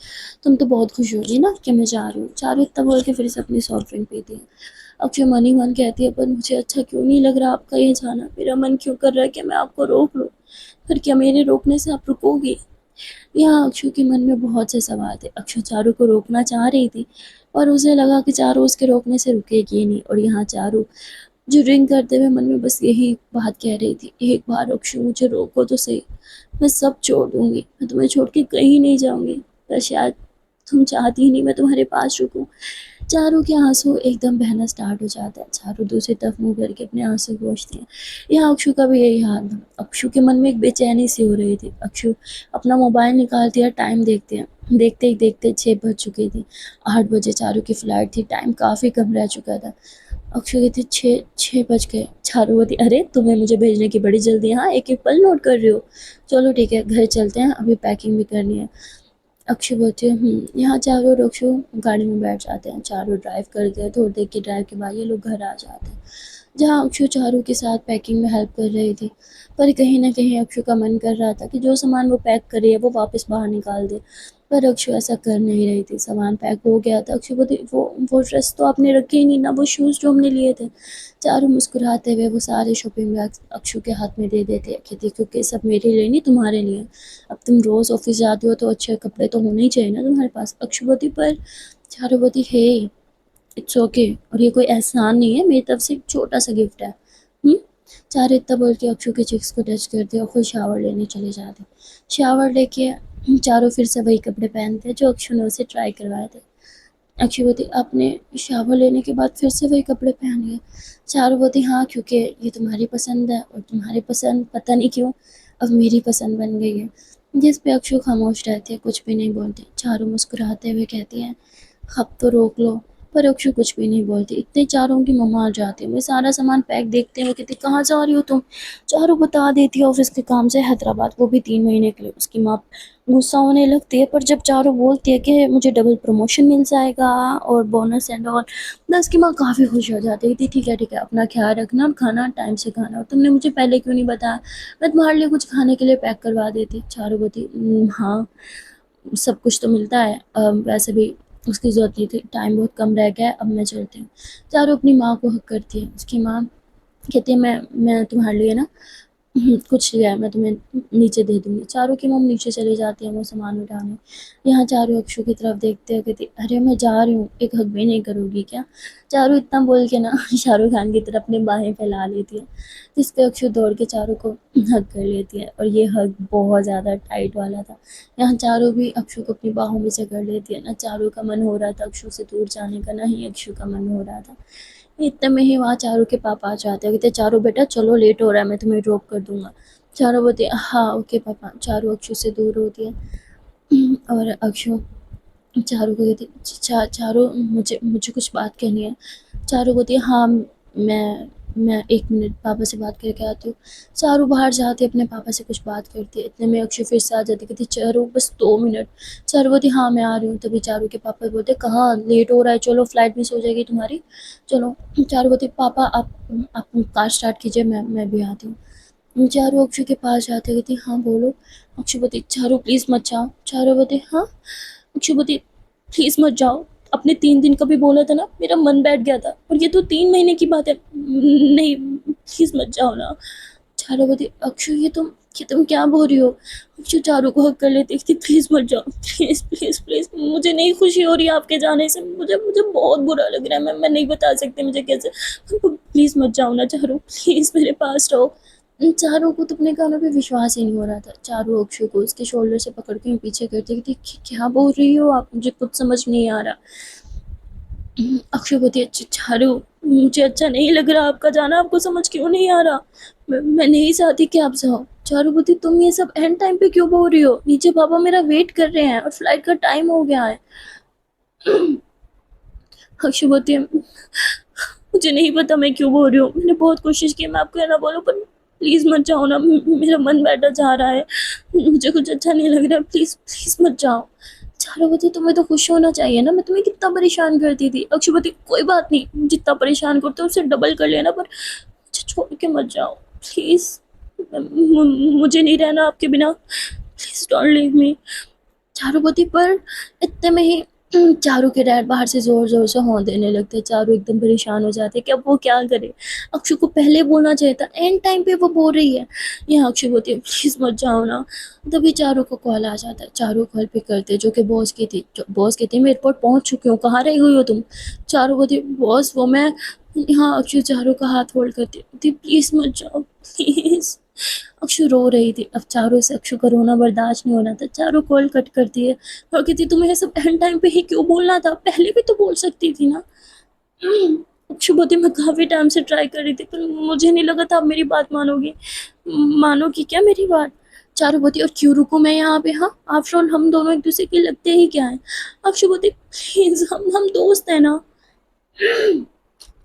तुम तो बहुत खुश होगी ना कि मैं जा रही हूँ। चारू इतना बोल के फिर से अपनी सॉफ्ट ड्रिंक पीती है। अक्षु मन ही मन कहती है पर मुझे अच्छा क्यों नहीं लग रहा आपका ये जाना, मेरा मन क्यों कर रहा है कि मैं आपको रोक लूँ, पर क्या मेरे रोकने से आप रुकोगी? यहाँ अक्षु के मन में बहुत से सवाल थे। अक्षु चारू को रोकना चाह रही थी, पर उसे लगा कि चारू उसके रोकने से रुकेगी ही नहीं। और यहाँ चारू जो ड्रिंक करते हुए मन में बस यही बात कह रही थी, एक बार अक्षु मुझे रोको तो सही, मैं सब छोड़ दूंगी, मैं तुम्हें छोड़ के कहीं नहीं जाऊंगी, पर शायद तुम चाहती ही नहीं मैं तुम्हारे पास रुकूं। चारों के आंसू एकदम बहना स्टार्ट हो जाता है। चारों दूसरी तरफ मुंह करके अपने आंसू पोंछती हैं। यहाँ अक्षु का भी यही हाल था। अक्षु के मन में एक बेचैनी सी हो रही थी। अक्षु अपना मोबाइल निकालती है, टाइम देखते हैं, देखते ही देखते 6 बज चुकी थी। 8 बजे चारों की फ्लाइट थी, टाइम काफ़ी कम रह चुका था। अक्षु कहती, 6 6 बज गए। चारों बोलती, अरे तुम्हें मुझे भेजने की बड़ी जल्दी है, हाँ एक एक पल नोट कर रही हो, चलो ठीक है घर चलते हैं, अभी पैकिंग भी करनी है। अक्षु बोलती है यहाँ चारों और अक्षु गाड़ी में बैठ जाते हैं। चारों ड्राइव करते हैं, थोड़ी देर की ड्राइव के बाद ये लोग घर आ जाते हैं, जहाँ अक्षु चारों के साथ पैकिंग में हेल्प कर रही थी। पर कहीं ना कहीं अक्षु का मन कर रहा था कि जो सामान वो पैक कर रही है वो वापस बाहर निकाल दे, पर अक्षु ऐसा कर नहीं रही थी। सामान पैक हो गया था। अक्षु बोलती, वो ड्रेस तो आपने रखे ही नहीं ना, वो शूज़ जो हमने लिए थे। चारों मुस्कुराते हुए वो सारे शॉपिंग बैग अक्षु के हाथ में दे देते हैं, कहती क्योंकि सब मेरे लिए नहीं तुम्हारे लिए, अब तुम रोज़ ऑफिस जाती हो तो अच्छे कपड़े तो होने ही चाहिए ना तुम्हारे पास। अक्षु बोलती, पर चारों बोलती, हे इट्स ओके, और ये कोई एहसान नहीं है, मेरी तरफ से एक छोटा सा गिफ्ट है। हम्म चारों इतना बोल के अक्षु के चिक्स को टच करते और खुद शावर लेने चले जाते। शावर लेके चारों फिर से वही कपड़े पहनते जो अक्षु ने उसे ट्राई करवाए थे। अक्षु बोलती, आपने शावर लेने के बाद फिर से वही कपड़े पहन लिए? चारों बोलती, हाँ क्योंकि ये तुम्हारी पसंद है, और तुम्हारी पसंद पता नहीं क्यों अब मेरी पसंद बन गई है। जिस पे अक्षु खामोश रहती है, कुछ भी नहीं बोलती। चारों मुस्कुराते हुए कहती हैं, अब तो रोक लो, पर अक्षु कुछ भी नहीं बोलती। इतने चारों की मम्मा आ जाती है। मैं सारा सामान पैक देखते हैं, वो कहती, कहाँ जा रही हो तुम? चारों बता देती है, ऑफिस के काम से हैदराबाद, वो भी 3 महीने के लिए। उसकी माँ गुस्सा होने लगती है, पर जब चारों बोलती है कि मुझे डबल प्रमोशन मिल जाएगा और बोनस एंड ऑल, तो उसकी माँ काफ़ी खुश हो जाती है। ठीक है अपना ख्याल रखना और खाना टाइम से खाना, और तुमने मुझे पहले क्यों नहीं बताया, मैं तुम्हारे लिए कुछ खाने के लिए पैक करवा देती। चारों बोलती, हाँ सब कुछ तो मिलता है, वैसे भी उसकी ज़रूरत नहीं थी, टाइम बहुत कम रह गया है, अब मैं चलती हूँ। चारों अपनी माँ को हक करती है। उसकी माँ कहती है, मैं तुम्हारे लिए ना कुछ लिया है, मैं तुम्हें नीचे दे दूँगी। चारों की मम नीचे चली जाती है वो सामान उठाने। यहाँ चारों अक्षु की तरफ देखते हुए कहती, अरे मैं जा रही हूँ, एक हग भी नहीं करोगी क्या? चारों इतना बोल के ना शाहरुख खान की तरफ अपनी बाहें फैला लेती है, जिस पे अक्षु दौड़ के चारों को हग कर लेती है, और ये हग बहुत ज़्यादा टाइट वाला था। यहाँ चारों भी अक्षु को अपनी बाहों में जकड़ लेती है। ना चारों का मन हो रहा था अक्षु से दूर जाने का, ना ही अक्षु का मन हो रहा था। इतने में ही वहाँ चारों के पापा आ जाते हैं, कहते, चारों बेटा चलो लेट हो रहा है, मैं तुम्हें ड्रॉप कर दूंगा। चारों बोलती है, हाँ ओके पापा। चारों अक्षु से दूर होती है और अक्षु चारों को कहती, चारों मुझे मुझे कुछ बात कहनी है। चारों बोलती है, हाँ मैं 1 मिनट पापा से बात करके आती हूँ। चारों बाहर जाती है, अपने पापा से कुछ बात करती है। इतने में अक्षु फिर से आ जाती, कहती, चारों बस 2 मिनट। चारों बोलती, हाँ मैं आ रही हूँ। तभी चारों के पापा बोलते, कहाँ लेट हो रहा है, चलो फ्लाइट मिस हो जाएगी तुम्हारी, चलो। चारों बोलती, पापा आप कार स्टार्ट कीजिए, मैं भी आती हूँ। चारों अक्षु के पास जाते, कहती, हाँ बोलो। अक्षु बोलती, चारों प्लीज़ मत जाओ। चारों बोलती, हाँ। अक्षु बोलती, प्लीज़ मत जाओ, आपने 3 दिन का भी बोला था ना, मेरा मन बैठ गया था, और ये तो 3 महीने की बात है, नहीं प्लीज़ मत जाओ ना। चारों बोलती, अक्षु ये तुम क्या बोल रही हो? अक्षु चारों को हक कर लेती थी, प्लीज़ मत जाओ, प्लीज़ प्लीज़ प्लीज़, मुझे नहीं खुशी हो रही है आपके जाने से, मुझे मुझे बहुत बुरा लग रहा है, मैं नहीं बता सकती मुझे कैसे, प्लीज़ मत जाओ ना चारों, प्लीज़ मेरे पास रहो। चारों को तो अपने कानों पे विश्वास ही नहीं हो रहा था। चारों अक्षु को उसके शोल्डर से पकड़ के पीछे करते कि क्या बोल रही हो आप, मुझे कुछ समझ नहीं आ रहा। अक्षय बोलती है, चारू मुझे अच्छा नहीं लग रहा आपका जाना, आपको समझ क्यों नहीं आ रहा, मैं नहीं चाहती कि आप जाओ। चारू बोलती, तुम ये सब एंड टाइम पे क्यों बोल रही हो, नीचे पापा मेरा वेट कर रहे हैं और फ्लाइट का टाइम हो गया है। अक्षय बोलती है, मुझे नहीं पता मैं क्यों बोल रही हूँ, मैंने बहुत कोशिश की मैं आपको ना बोलूँ, पर प्लीज़ मत जाओ ना, मेरा मन बैठा जा रहा है, मुझे कुछ अच्छा नहीं लग रहा है, प्लीज़ प्लीज़ मत जाओ। चारों बजे तुम्हें तो खुश होना चाहिए ना, मैं तुम्हें कितना परेशान करती थी। अक्षुपति, कोई बात नहीं, जितना परेशान करते हो उससे डबल कर लेना, पर मुझे छोड़ के मत जाओ प्लीज़, मुझे नहीं रहना आपके बिना, प्लीज़ डोंट लीव मी। चारुपति, पर इतने में ही चारू के डैड बाहर से जोर जोर से हॉर्न देने लगते हैं। चारू एकदम परेशान हो जाते हैं कि अब वो क्या करे। अक्षु को पहले बोलना चाहिए था, एंड टाइम पे वो बोल रही है। यहाँ अक्षु बोलती है प्लीज मत जाओ ना। तभी चारू को कॉल आ जाता है। चारू कॉल पिक करते हैं, जो कि बॉस की थी। बॉस कहती है मैं एयरपोर्ट पहुंच चुकी हूँ, कहाँ रह गई हो तुम। चारू बोलती है बॉस वो मैं। यहाँ अक्षु चारू का हाथ होल्ड करती है, प्लीज मत जाओ प्लीज। अक्षु रो रही थी। अब चारों से अक्षु का रोना बर्दाश्त नहीं हो रहा था। चारों कॉल कट करती है और कहती तुम्हें ये सब एंड टाइम पे ही क्यों बोलना था, पहले भी तो बोल सकती थी ना। अक्षु बोलती मैं काफ़ी टाइम से ट्राई कर रही थी पर मुझे नहीं लगा था आप मेरी बात मानोगी। मानोगी क्या मेरी बात। चारू बोलती और क्यों रुकूं मैं यहाँ पे। हाँ आफ्टर ऑल हम दोनों एक दूसरे के लगते ही क्या है। अक्षु बोलती प्लीज हम दोस्त हैं ना।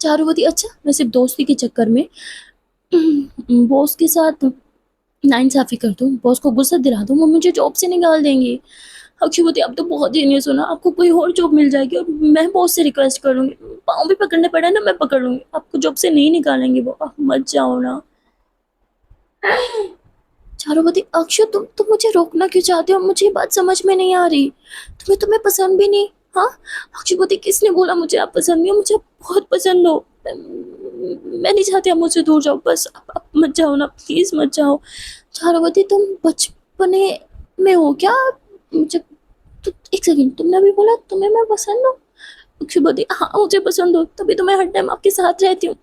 चारू बोलती अच्छा मैं सिर्फ दोस्ती के चक्कर में बॉस के साथ नाइंसाफ़ी कर दूँ, बॉस को गुस्सा दिला दूँ, वो मुझे जॉब से निकाल देंगे। अक्षयवती अब तो बहुत जीनियस हो ना, आपको कोई और जॉब मिल जाएगी और मैं बॉस से रिक्वेस्ट कर लूँगी, पाँव भी पकड़ने पड़े ना मैं पकड़ लूँगी, आपको जॉब से नहीं निकालेंगे वो, आप मत जाओ ना। चारुमती अक्षय तुम मुझे रोकना क्यों चाहते हो, मुझे ये बात समझ में नहीं आ रही। तुम्हें पसंद भी नहीं। हाँ अक्षयवती किसने बोला मुझे आप पसंद नहीं हो, मुझे आप बहुत पसंद हो। मैं नहीं चाहती आप मुझसे दूर जाओ, बस आप मत जाओ ना, प्लीज मत जाओ। चारुमती तुम बचपने में हो क्या। जब एक सेकंड तुमने अभी बोला तुम्हें मैं पसंद हूँ। अक्षयवती हाँ मुझे पसंद हो, तभी तो मैं हर टाइम आपके साथ रहती हूँ।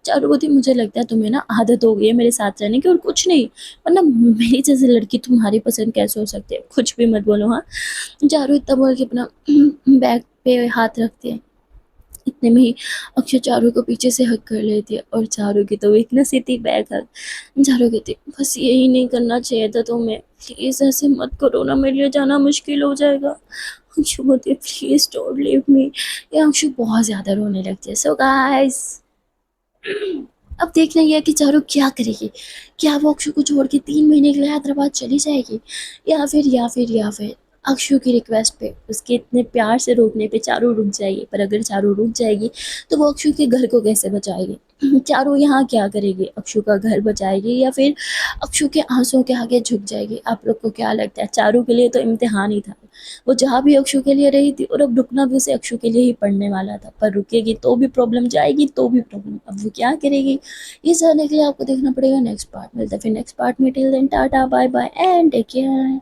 चारुवती मुझे लगता है तुम्हें ना आदत हो गई है मेरे साथ रहने की और कुछ नहीं, वरना मेरी जैसी लड़की तुम्हारी पसंद कैसे हो सकती है, कुछ भी मत बोलो। हाँ चारू इतना बोल के अपना बैग पे हाथ रखती है। इतने में ही अक्षय चारू को पीछे से हक कर लेती है और चारू की तो वीकनेस ही थी बैग हक। चारू कहती बस यही नहीं करना चाहिए था तुम्हें, प्लीज़ ऐसे मत करो ना, मेरे लिए जाना मुश्किल हो जाएगा। अंशु बोलती है प्लीज़ डोंट लीव मी। ये अंशु बहुत ज़्यादा रोने लगती है। सो गाइस अब देखना ये है कि चारू क्या करेगी। क्या वो अक्षु को छोड़ के 3 महीने के लिए हैदराबाद चली जाएगी, या फिर अक्षु की रिक्वेस्ट पे, उसके इतने प्यार से रोकने पे चारू रुक जाएगी। पर अगर चारू रुक जाएगी तो वो अक्षु के घर को कैसे बचाएगी। चारू यहाँ क्या करेगी, अक्षु का घर बचाएगी या फिर अक्षु के आंसुओं के आगे झुक जाएगी। आप लोग को क्या लगता है। चारू के लिए तो इम्तिहान ही था, वो जहाँ भी अक्षु के लिए रही थी और अब रुकना भी उसे अक्षु के लिए ही पड़ने वाला था। पर रुकेगी तो भी प्रॉब्लम, जाएगी तो भी प्रॉब्लम, अब वो क्या करेगी। ये जानने के लिए आपको देखना पड़ेगा नेक्स्ट पार्ट। मिलता है फिर नेक्स्ट पार्ट में। Till then tata bye bye and take care.